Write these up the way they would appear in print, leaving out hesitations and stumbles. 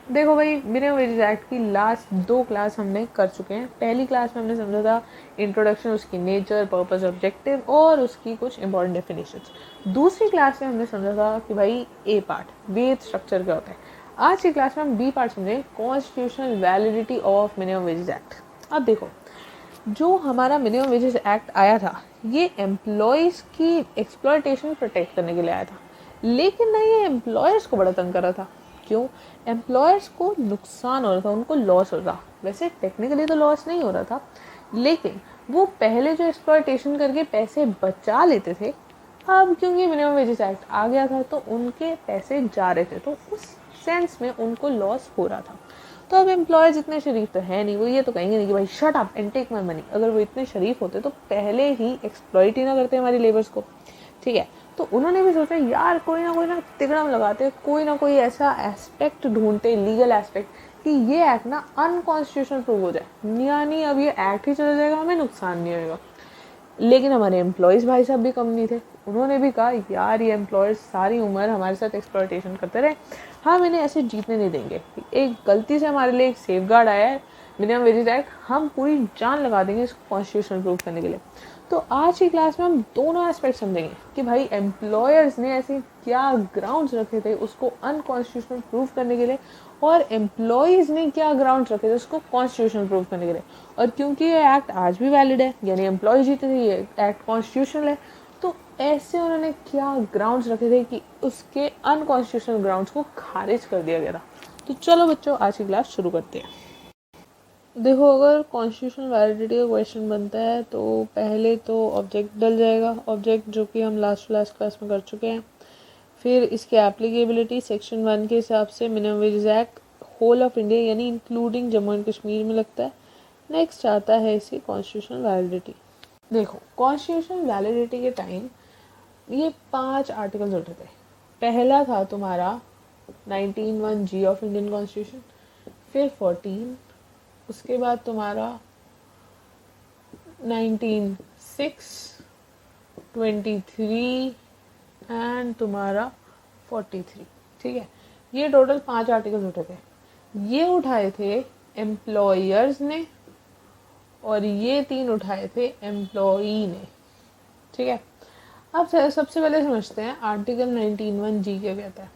देखो भाई, minimum wages act की लास्ट 2 क्लास हमने कर चुके हैं। पहली क्लास में हमने समझा था इंट्रोडक्शन, उसकी नेचर, पर्पस, ऑब्जेक्टिव और उसकी कुछ इंपॉर्टेंट डेफिनेशंस। दूसरी क्लास में हमने समझा था कि भाई ए पार्ट वेज स्ट्रक्चर क्या होता है। आज की क्लास में हम बी पार्ट समझेंगे, constitutional validity of minimum wages act. अब देखो, जो हमारा मिनिमम वेजेस एक्ट आया था, ये एम्प्लॉयज़ की एक्सप्लॉयटेशन प्रोटेक्ट करने के लिए आया था, लेकिन ना ये एम्प्लॉयर्स को बड़ा तंग कर रहा था। क्यों? एम्प्लॉयर्स को नुकसान हो रहा था, उनको लॉस हो रहा। वैसे टेक्निकली तो लॉस नहीं हो रहा था, लेकिन वो पहले जो एक्सप्लॉयटेशन करके पैसे बचा लेते थे, अब क्योंकि मिनिमम वेजेस एक्ट आ गया था तो उनके पैसे जा रहे थे, तो उस सेंस में उनको लॉस हो रहा था। तो अब एम्प्लॉयर्स इतने शरीफ तो है नहीं, वो ये तो कहेंगे नहीं कि भाई shut up and take my money. अगर वो इतने शरीफ होते तो पहले ही एक्सप्लॉइट ही ना करते हमारी लेबर्स को। ठीक है, तो उन्होंने भी सोचा यार कोई ना तिगड़म लगाते, कोई ना कोई ऐसा एस्पेक्ट ढूंढते, लीगल एस्पेक्ट, कि ये एक्ट ना अनकॉन्स्टिट्यूशनल प्रूव हो जाए, यानी अब ये एक्ट ही चला जाएगा, हमें नुकसान नहीं होगा। लेकिन हमारे एम्प्लॉयज़ भाई साहब भी कम नहीं थे, उन्होंने भी कहा यार ये एम्प्लॉयर्स सारी उम्र हमारे साथ एक्सप्लॉयटेशन करते रहे, हम इन्हें ऐसे जीतने नहीं देंगे। एक गलती से हमारे लिए एक सेफ गार्ड आया है मिनिमम वेजेस एक्ट, हम पूरी जान लगा देंगे इसको कॉन्स्टिट्यूशन प्रूव करने के लिए। तो आज की क्लास में हम दोनों एस्पेक्ट समझेंगे कि भाई एम्प्लॉयर्स ने ऐसे क्या ग्राउंड्स रखे थे उसको अनकॉन्स्टिट्यूशनल प्रूव करने के लिए, और एम्प्लॉयज़ ने क्या ग्राउंड्स रखे थे उसको कॉन्स्टिट्यूशनल प्रूव करने के लिए। और क्योंकि ये एक्ट आज भी वैलिड है, यानी एम्प्लॉय जीते थे, ये एक्ट कॉन्स्टिट्यूशनल है, तो ऐसे उन्होंने क्या ग्राउंड्स रखे थे कि उसके अनकॉन्स्टिट्यूशनल ग्राउंड्स को खारिज कर दिया गया था। तो चलो बच्चों, आज की क्लास शुरू करते हैं। देखो, अगर कॉन्स्टिट्यूशनल वैलिडिटी का क्वेश्चन बनता है तो पहले तो ऑब्जेक्ट डल जाएगा, ऑब्जेक्ट जो कि हम लास्ट क्लास में कर चुके हैं। फिर इसकी एप्लीकेबिलिटी सेक्शन 1 के हिसाब से minimum wages act whole of India यानी इंक्लूडिंग जम्मू एंड कश्मीर में लगता है। नेक्स्ट आता है इसकी कॉन्स्टिट्यूशनल वैलिडिटी। देखो, कॉन्स्टिट्यूशनल वैलिडिटी के टाइम ये 5 आर्टिकल्स उठे थे। पहला था तुम्हारा 19(1) ऑफ इंडियन कॉन्स्टिट्यूशन, फिर 14, उसके बाद तुम्हारा 19(6), 23 एंड तुम्हारा 43। ठीक है, ये टोटल 5 आर्टिकल्स उठे थे। ये उठाए थे एम्प्लॉयर्स ने और ये 3 उठाए थे एम्प्लॉई ने। ठीक है, अब सबसे पहले समझते हैं आर्टिकल 19(1) क्या कहता है।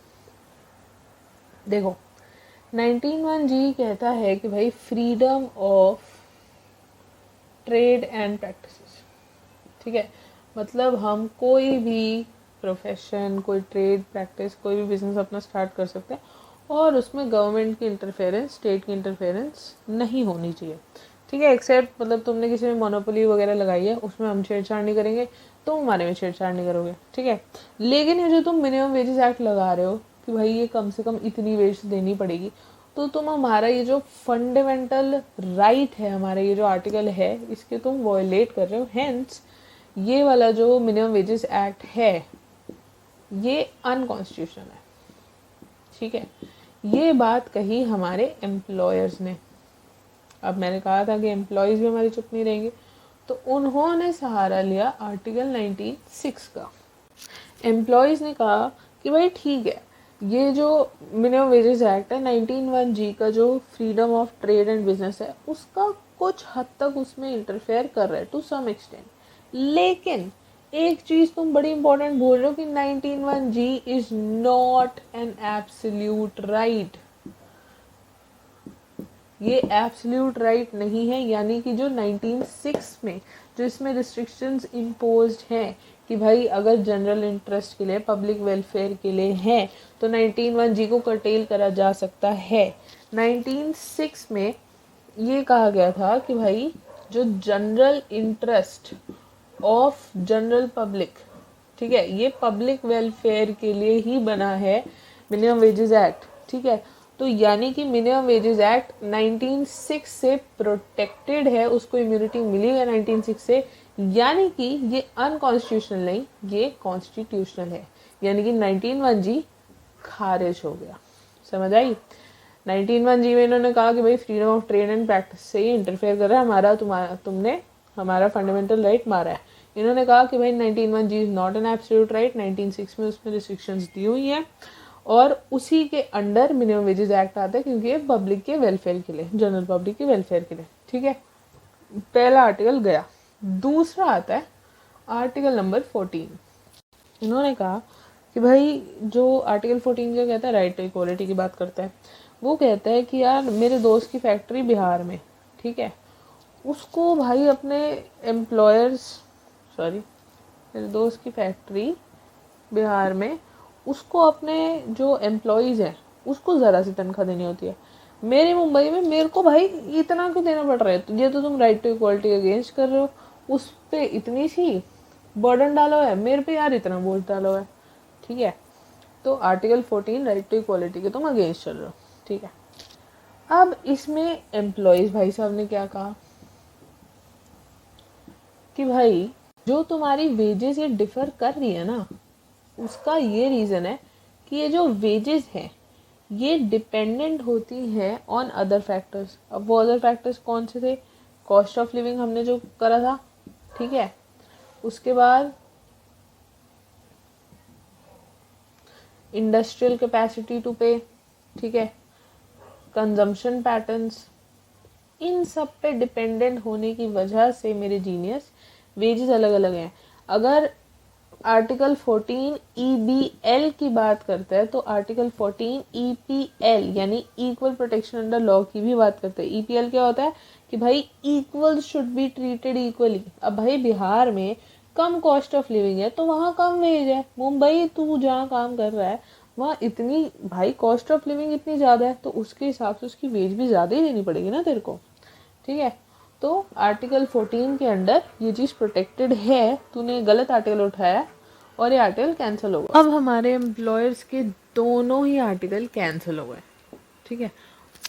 देखो, 19(1) कहता है कि भाई freedom of trade and practices. ठीक है, मतलब हम कोई भी प्रोफेशन, कोई ट्रेड प्रैक्टिस, कोई भी बिजनेस अपना स्टार्ट कर सकते हैं और उसमें गवर्नमेंट की इंटरफेरेंस, स्टेट की इंटरफेरेंस नहीं होनी चाहिए। ठीक है, एक्सेप्ट मतलब तुमने किसी में मोनोपोली वगैरह लगाई है, उसमें हम छेड़छाड़ नहीं करेंगे, तुम हमारे में छेड़छाड़ नहीं करोगे। ठीक है, लेकिन ये जो तुम मिनिमम वेजेस एक्ट लगा रहे हो कि भाई ये कम से कम इतनी वेज देनी पड़ेगी, तो तुम हमारा ये जो फंडामेंटल राइट है, हमारा ये जो आर्टिकल है, इसके तुम वॉयलेट कर रहे हो। हेंस ये वाला जो मिनिमम वेजेस एक्ट है ये अनकॉन्स्टिट्यूशनल है। ठीक है, ये बात कही हमारे एम्प्लॉयर्स ने। अब मैंने कहा था कि एम्प्लॉयज़ भी हमारे चुप नहीं रहेंगे, तो उन्होंने सहारा लिया आर्टिकल 19(6) का। एम्प्लॉयज़ ने कहा कि भाई ठीक है, ये जो मिनिमम वेजेस एक्ट है 19(1) का जो freedom of trade and business है उसका कुछ हद तक उसमें इंटरफेयर कर रहा है टू सम एक्सटेंट, लेकिन एक चीज तुम बड़ी इंपॉर्टेंट भूल रहे हो कि 19(1) is not an absolute right. ये एब्सोल्यूट राइट नहीं है, यानी कि जो 19(6) में जो इसमें रिस्ट्रिक्शंस इम्पोज्ड हैं कि भाई अगर जनरल इंटरेस्ट के लिए, पब्लिक वेलफेयर के लिए है तो 19(1) को कर्टेल करा जा सकता है। 19(6) में ये कहा गया था कि भाई जो general interest of general public, ठीक है, ये पब्लिक वेलफेयर के लिए ही बना है मिनिमम वेजेस एक्ट। ठीक है, तो यानी कि मिनिमम वेजेस एक्ट 19(6) से प्रोटेक्टेड है, उसको इम्यूनिटी मिली है 19(6) से, यानी कि ये अनकॉन्स्टिट्यूशनल नहीं, ये कॉन्स्टिट्यूशनल है, यानी कि 19(1) खारिज हो गया। समझ आई? 19(1) में इन्होंने कहा कि भाई freedom of trade and practice से ही इंटरफेयर कर रहा है हमारा, तुमने हमारा फंडामेंटल राइट मारा है। इन्होंने कहा कि भाई 19(1) is not an absolute right, 19(6) में उसमें रिस्ट्रिक्शंस दी हुई हैं और उसी के अंडर मिनिमम वेजेस एक्ट आता है, क्योंकि ये पब्लिक के वेलफेयर के लिए, जनरल पब्लिक के वेलफेयर के लिए, ठीक है। पहला आर्टिकल गया। दूसरा आता है आर्टिकल नंबर 14। इन्होंने कहा कि भाई जो आर्टिकल 14 जो कहता है राइट टू इक्वालिटी की बात करता है, वो कहता है कि यार मेरे दोस्त की फैक्ट्री बिहार में, ठीक है, उसको भाई अपने एम्प्लॉयर्स, सॉरी, मेरे दोस्त की फैक्ट्री बिहार में, उसको अपने जो एम्प्लॉयज़ हैं उसको ज़रा सी तनख्वाह देनी होती है। मेरे मुंबई में मेरे को भाई इतना क्यों देना पड़ रहा है? ये तो तुम राइट टू इक्वालिटी अगेंस्ट कर रहे हो, उस पर इतनी सी बर्डन डालो है, मेरे पे यार इतना बोझ डालो है, ठीक है। तो आर्टिकल 14 राइट टू इक्वालिटी के तुम अगेंस्ट चल रहे हो, ठीक है। अब इसमें एम्प्लॉयज़ भाई साहब ने क्या कहा कि भाई जो तुम्हारी वेजेस ये डिफर कर रही है ना, उसका ये रीज़न है कि ये जो वेजेस हैं ये डिपेंडेंट होती हैं ऑन अदर फैक्टर्स। अब वो अदर फैक्टर्स कौन से थे? कॉस्ट ऑफ लिविंग हमने जो करा था, ठीक है। उसके बाद इंडस्ट्रियल कैपेसिटी टू पे, ठीक है, कंजम्पशन पैटर्न्स, इन सब पे डिपेंडेंट होने की वजह से मेरे जीनियस वेजेस अलग अलग हैं। अगर आर्टिकल 14 EBL की बात करता है तो आर्टिकल 14 EPL यानी इक्वल प्रोटेक्शन अंडर लॉ की भी बात करता है। EPL क्या होता है कि भाई equal should be treated equally. अब भाई बिहार में कम कॉस्ट ऑफ लिविंग है तो वहाँ कम वेज है। मुंबई तू जहाँ काम कर रहा है वहाँ इतनी भाई कॉस्ट ऑफ लिविंग इतनी ज़्यादा है, तो उसके हिसाब से उसकी वेज भी ज़्यादा ही देनी पड़ेगी ना तेरे को, ठीक है। तो आर्टिकल 14 के अंडर ये चीज़ प्रोटेक्टेड है। तूने गलत आर्टिकल उठाया और ये आर्टिकल कैंसिल हो गया। अब हमारे एम्प्लॉयर्स के दोनों ही आर्टिकल कैंसिल हो गए, ठीक है,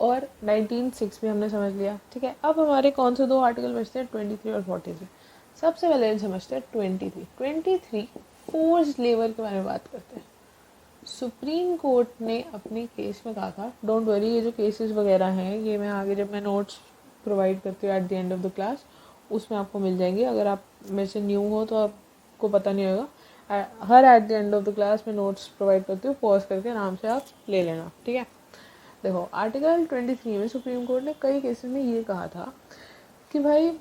और 19(6) भी हमने समझ लिया, ठीक है। अब हमारे कौन से दो आर्टिकल बचते हैं? 23 और 43। सबसे पहले समझते हैं 23 फोर्स्ड लेबर के बारे में बात करते हैं। सुप्रीम कोर्ट ने अपने केस में कहा था, डोंट वरी, ये जो केसेस वगैरह हैं ये मैं आगे जब मैं नोट्स प्रोवाइड करती हूँ at the end of the class उसमें आपको मिल जाएंगे। अगर आप मेरे से न्यू हो तो आपको पता नहीं होगा, her at the end of the class में नोट्स प्रोवाइड करती हूँ, पॉज करके आराम से आप ले लेना, ठीक है। देखो आर्टिकल 23 में सुप्रीम कोर्ट ने कई केसेस में ये कहा था कि भाई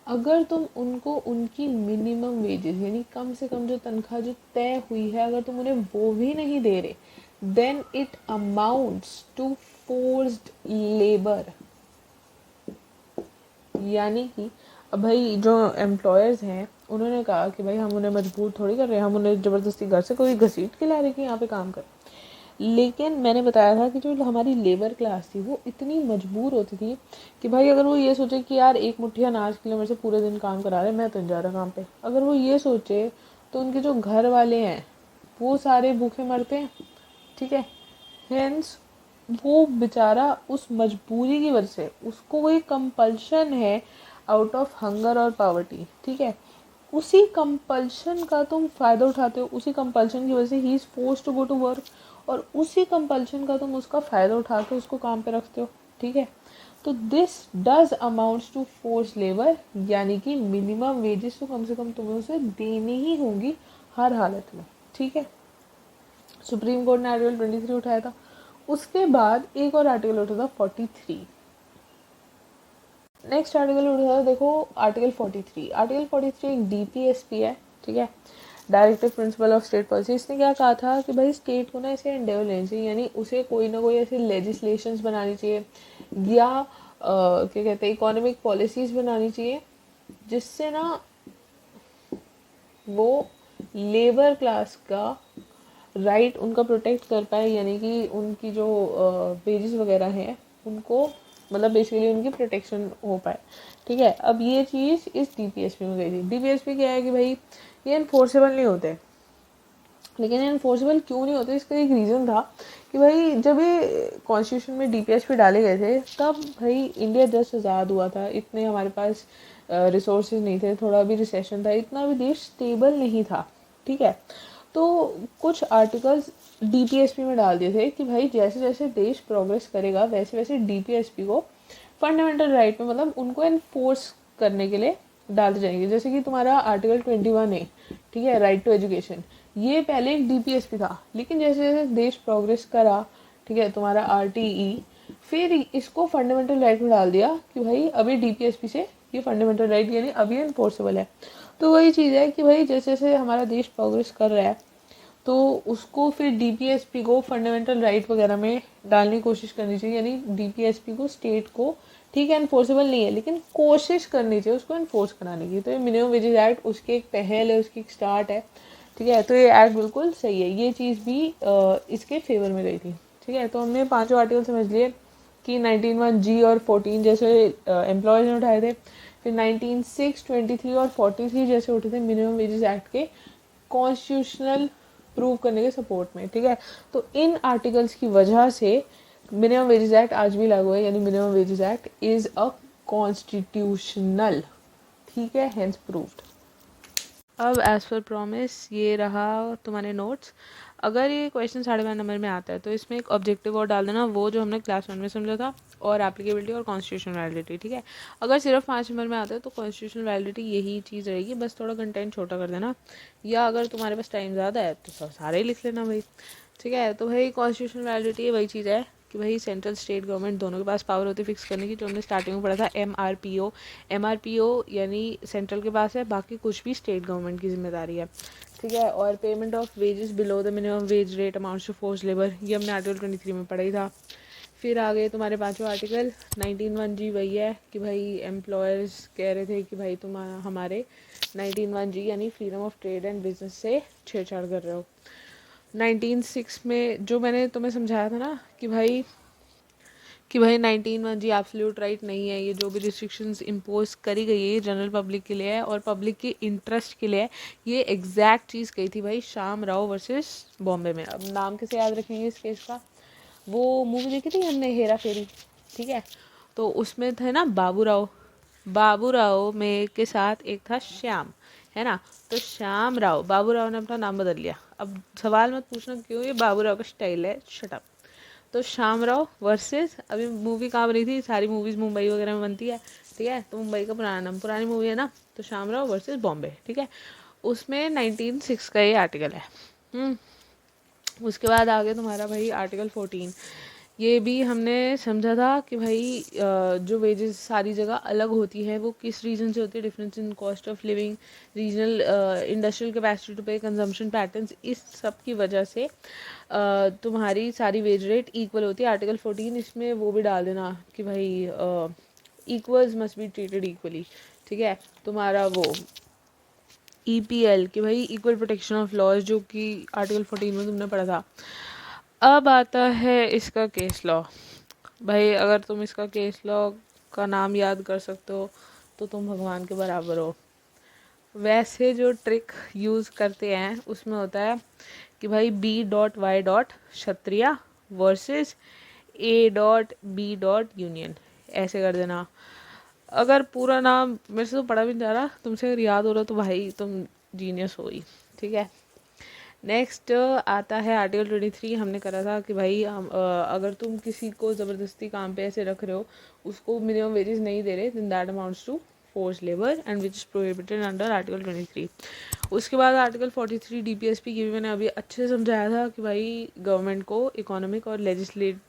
अगर तुम उनको उनकी मिनिमम वेजेस यानी कम से कम जो तनख्वाह जो तय हुई है अगर तुम उन्हें वो भी नहीं दे रहे, then it amounts to forced labour. यानी कि अब भाई जो एम्प्लॉयर्स हैं उन्होंने कहा कि भाई हम उन्हें मजबूर थोड़ी कर रहे हैं, हम उन्हें ज़बरदस्ती घर से कोई घसीट के ला रहे कि यहाँ पे काम कर। लेकिन मैंने बताया था कि जो हमारी लेबर क्लास थी वो इतनी मजबूर होती थी कि भाई अगर वो ये सोचे कि यार एक मुट्ठी अनाज के लिए मेरे से पूरे दिन काम करा रहे, मैं तो नहीं जा रहा काम पे, अगर वो ये सोचे तो उनके जो घर वाले हैं वो सारे भूखे मरते हैं, ठीक है। हेंस वो बेचारा उस मजबूरी की वजह से उसको कोई कंपल्शन है आउट ऑफ हंगर और पावर्टी, ठीक है, उसी कंपल्शन का तुम फ़ायदा उठाते हो, उसी कंपल्शन की वजह से ही is forced to go to work, और उसी कंपल्शन का तुम उसका फ़ायदा उठा के उसको काम पे रखते हो, ठीक है। तो this does amounts to force labour, यानी कि मिनिमम वेजेस तो कम से कम तुम्हें उसे देनी ही होंगी हर हालत में, ठीक है। सुप्रीम कोर्ट ने आर्टिकल 23 उठाया था। उसके बाद एक और आर्टिकल उठा था 43। नेक्स्ट आर्टिकल उठा था, देखो आर्टिकल 43। आर्टिकल 43 एक DPSP है, ठीक है, directive principle of state policy. इसने क्या कहा था कि भाई स्टेट को ना ऐसे एंडेवर लेनी चाहिए, यानी उसे कोई ना कोई ऐसे लेजिस्लेशंस बनानी चाहिए या क्या कहते हैं इकोनॉमिक पॉलिसीज़ बनानी चाहिए जिससे ना वो लेबर क्लास का राइट उनका प्रोटेक्ट कर पाए, यानी कि उनकी जो वेजेस वगैरह हैं उनको मतलब बेसिकली उनकी प्रोटेक्शन हो पाए, ठीक है। अब ये चीज़ इस DPSP में गई थी। DPSP क्या है कि भाई ये इन्फोर्सेबल नहीं होते, लेकिन इन्फोर्सेबल क्यों नहीं होते इसका एक रीज़न था कि भाई जब ये कॉन्स्टिट्यूशन में DPSP डाले गए थे तब भाई इंडिया जस्ट आज़ाद हुआ था, इतने हमारे पास रिसोर्सेज नहीं थे, थोड़ा भी रिसेशन था, इतना भी देश स्टेबल नहीं था, ठीक है। तो कुछ आर्टिकल्स DPSP में डाल दिए थे कि भाई जैसे जैसे देश प्रोग्रेस करेगा वैसे वैसे DPSP को फंडामेंटल राइट में मतलब उनको एनफोर्स करने के लिए डालते जाएंगे। जैसे कि तुम्हारा आर्टिकल 21 है, ठीक है, राइट टू एजुकेशन। ये पहले एक डीपीएसपी था, लेकिन जैसे जैसे देश प्रोग्रेस करा, ठीक है, तुम्हारा आरटीई, फिर इसको फंडामेंटल राइट में डाल दिया कि भाई अभी डीपीएसपी से ये फंडामेंटल राइट यानी अभी इन्फोर्सेबल है। तो वही चीज़ है कि भाई जैसे जैसे हमारा देश प्रोग्रेस कर रहा है तो उसको फिर डीपीएसपी को फंडामेंटल राइट वगैरह में डालने की कोशिश करनी चाहिए, यानी डीपीएसपी को स्टेट को, ठीक है इन्फोर्सेबल नहीं है लेकिन कोशिश करनी चाहिए उसको इन्फोर्स कराने की। तो ये मिनिमम वेजेस एक्ट उसकी एक पहल है, उसकी एक स्टार्ट है, ठीक है। तो ये एक्ट बिल्कुल सही है, ये चीज़ भी इसके फेवर में गई थी, ठीक है। तो हमने पांचों आर्टिकल समझ लिए कि 19(1)(g) और 14 जैसे एम्प्लॉयज़ ने उठाए थे, फिर 19(6), 23 और 43 जैसे उठे थे मिनिमम वेजेस एक्ट के कॉन्स्टिट्यूशनल प्रूव करने के सपोर्ट में, ठीक है। तो इन आर्टिकल्स की वजह से मिनिमम वेजेस एक्ट आज भी लागू है, यानी minimum wages act is a constitutional, ठीक है, हेंस प्रूव्ड। अब एज पर प्रॉमिस ये रहा तुम्हारे नोट्स। अगर ये क्वेश्चन 12.5 नंबर में आता है तो इसमें एक ऑब्जेक्टिव और डाल देना, वो जो हमने क्लास 1 में समझा था, और एप्लीकेबिलिटी और कॉन्स्टिट्यूशन वैलिडिटी, ठीक है। अगर सिर्फ 5 नंबर में आता है तो कॉन्स्टिट्यूशन वैलिडिटी यही चीज़ रहेगी, बस थोड़ा कंटेंट छोटा कर देना, या अगर तुम्हारे पास टाइम ज़्यादा है तो सारे ही लिख लेना भाई, ठीक है। तो भाई कॉन्स्टिट्यूशन वैलिडिटी वही चीज़ है कि भाई सेंट्रल स्टेट गवर्नमेंट दोनों के पास पावर होती है फिक्स करने की, जो हमने स्टार्टिंग में पढ़ा था एमआरपीओ। एमआरपीओ यानी सेंट्रल के पास है, बाकी कुछ भी स्टेट गवर्नमेंट की जिम्मेदारी है, ठीक है। और payment of wages below the minimum wage rate amounts to force labour, ये हमने आर्टिकल 23 में पढ़ा ही था। फिर आगे तुम्हारे पांचों आर्टिकल 19(1)(g) वही है कि भाई एम्प्लॉयर्स कह रहे थे कि भाई तुम हमारे 19(1)(g) यानी freedom of trade and business से छेड़छाड़ कर रहे हो। 19(6) में जो मैंने तुम्हें समझाया था ना कि भाई 19(1)(g) एब्सोल्यूट राइट नहीं है, ये जो भी रिस्ट्रिक्शंस इम्पोज करी गई है ये जनरल पब्लिक के लिए है और पब्लिक के इंटरेस्ट के लिए है। ये एग्जैक्ट चीज़ कही थी भाई श्याम राव वर्सेस बॉम्बे में। अब नाम कैसे याद रखेंगे इस केस का, वो मूवी देखी थी हमने हेरा फेरी, ठीक है। तो उसमें थे ना बाबू राव में के साथ एक था श्याम, है ना। तो श्याम राव, बाबू राव ने अपना नाम बदल लिया। अब सवाल मत पूछना क्यों, ये बाबू राव का स्टाइल है, शट अप। तो श्याम राव वर्सेस, अभी मूवी कहाँ बनी थी, सारी मूवीज मुंबई वगैरह में बनती है, ठीक है। तो मुंबई का पुराना नाम, पुरानी मूवी है ना, तो श्याम राव वर्सेस बॉम्बे, ठीक है। उसमें 19(6) का ये आर्टिकल है। उसके बाद आगे तुम्हारा भाई आर्टिकल 14, ये भी हमने समझा था कि भाई जो वेजेस सारी जगह अलग होती है वो किस रीजन से होती है, difference in cost of living, regional industrial capacity to pay, consumption patterns, इस सब की वजह से तुम्हारी सारी वेज रेट इक्वल होती है। आर्टिकल 14 इसमें वो भी डाल देना कि भाई equals must be treated equally, ठीक है। तुम्हारा वो ईपीएल कि भाई इक्वल प्रोटेक्शन ऑफ लॉज, जो कि आर्टिकल 14 में तुमने पढ़ा था। अब आता है इसका केस लॉ। भाई अगर तुम इसका केस लॉ का नाम याद कर सकते हो तो तुम भगवान के बराबर हो। वैसे जो ट्रिक यूज़ करते हैं उसमें होता है कि भाई B.Y. क्षत्रिया वर्सेस A.B. यूनियन, ऐसे कर देना। अगर पूरा नाम मेरे से तो पढ़ा भी नहीं जा रहा, तुमसे अगर याद हो रहा तो भाई तुम जीनियस हो ही, ठीक है। नेक्स्ट आता है आर्टिकल 23, हमने करा था कि भाई अगर तुम किसी को ज़बरदस्ती काम पे ऐसे रख रहे हो, उसको मिनिमम वेजेस नहीं दे रहे, then that amounts to force labour and which is prohibited under article 23। उसके बाद आर्टिकल 43 डीपीएसपी की भी मैंने अभी अच्छे से समझाया था कि भाई गवर्नमेंट को इकोनॉमिक और लेजिस्लेटिव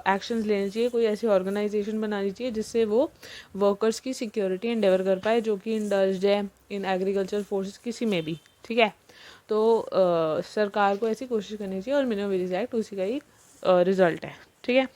एक्शंस लेने चाहिए, कोई ऐसी ऑर्गेनाइजेशन बनानी चाहिए जिससे वो वर्कर्स की सिक्योरिटी एंडेवर कर पाए जो कि इंडल्ज्ड है इन एग्रीकल्चर फोर्सेस किसी में भी, ठीक है। तो सरकार को ऐसी कोशिश करनी चाहिए और मिनिमम वेजेस एक्ट उसी का ही रिजल्ट है, ठीक है।